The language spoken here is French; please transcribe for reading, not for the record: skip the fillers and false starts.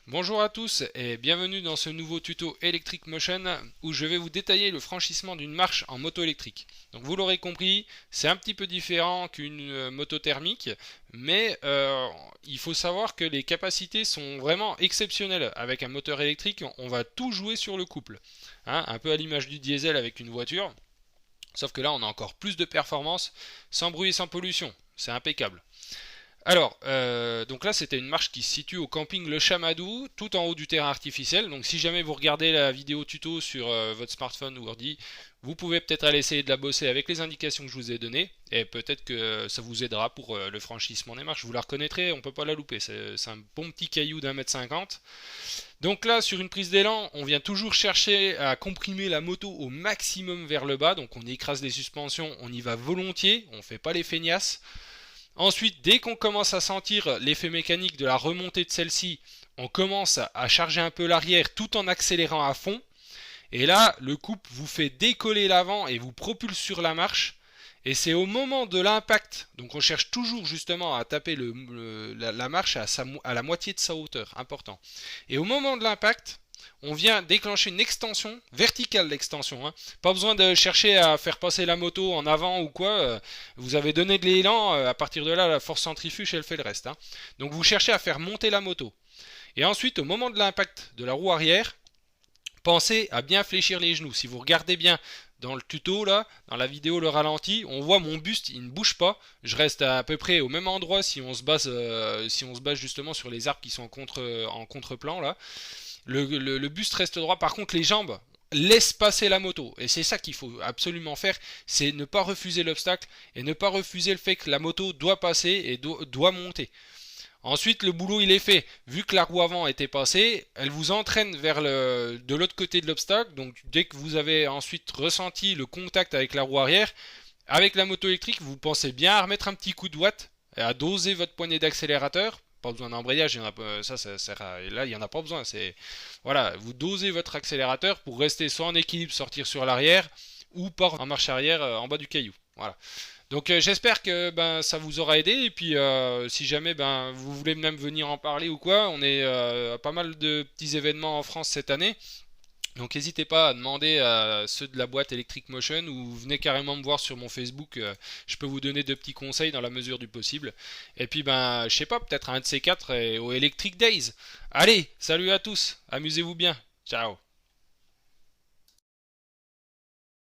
Bonjour à tous et bienvenue dans ce nouveau tuto Electric Motion où je vais vous détailler le franchissement d'une marche en moto électrique. Donc vous l'aurez compris, c'est un petit peu différent qu'une moto thermique, mais il faut savoir que les capacités sont vraiment exceptionnelles. Avec un moteur électrique, on va tout jouer sur le couple. Hein, un peu à l'image du diesel avec une voiture, sauf que là on a encore plus de performance, sans bruit et sans pollution. C'est impeccable. Alors, donc là, c'était une marche qui se situe au camping Le Chamadou, tout en haut du terrain artificiel. Donc, si jamais vous regardez la vidéo tuto sur votre smartphone ou ordi, vous pouvez peut-être aller essayer de la bosser avec les indications que je vous ai données, et peut-être que ça vous aidera pour le franchissement des marches. Vous la reconnaîtrez, on peut pas la louper. C'est un bon petit caillou d'1,50 m. Donc là, sur une prise d'élan, on vient toujours chercher à comprimer la moto au maximum vers le bas. Donc, on écrase les suspensions, on y va volontiers, on fait pas les feignasses. Ensuite, dès qu'on commence à sentir l'effet mécanique de la remontée de celle-ci, on commence à charger un peu l'arrière tout en accélérant à fond. Et là, le couple vous fait décoller l'avant et vous propulse sur la marche. Et c'est au moment de l'impact, donc on cherche toujours justement à taper la marche à la moitié de sa hauteur, important. Et au moment de l'impact, on vient déclencher une extension, verticale l'extension. Hein. Pas besoin de chercher à faire passer la moto en avant ou quoi. Vous avez donné de l'élan, à partir de là, la force centrifuge, elle fait le reste. Hein. Donc vous cherchez à faire monter la moto. Et ensuite, au moment de l'impact de la roue arrière, pensez à bien fléchir les genoux. Si vous regardez bien dans le tuto là, dans la vidéo le ralenti, on voit mon buste, il ne bouge pas. Je reste à peu près au même endroit si on se base justement sur les arbres qui sont en contre-plan là. Le buste reste droit. Par contre, les jambes laissent passer la moto. Et c'est ça qu'il faut absolument faire, c'est ne pas refuser l'obstacle et ne pas refuser le fait que la moto doit passer et doit monter. Ensuite, le boulot il est fait. Vu que la roue avant était passée, elle vous entraîne de l'autre côté de l'obstacle. Donc dès que vous avez ensuite ressenti le contact avec la roue arrière, avec la moto électrique, vous pensez bien à remettre un petit coup de watt et à doser votre poignée d'accélérateur. Pas besoin d'embrayage, ça sert là il n'y en a pas besoin. Voilà, vous dosez votre accélérateur pour rester soit en équilibre, sortir sur l'arrière, ou pas en marche arrière en bas du caillou. Voilà. Donc j'espère que ça vous aura aidé et puis si jamais vous voulez même venir en parler ou quoi, on est à pas mal de petits événements en France cette année. Donc n'hésitez pas à demander à ceux de la boîte Electric Motion ou venez carrément me voir sur mon Facebook, je peux vous donner de petits conseils dans la mesure du possible. Et puis je sais pas, peut-être un de ces quatre au Electric Days. Allez, salut à tous, amusez-vous bien, ciao.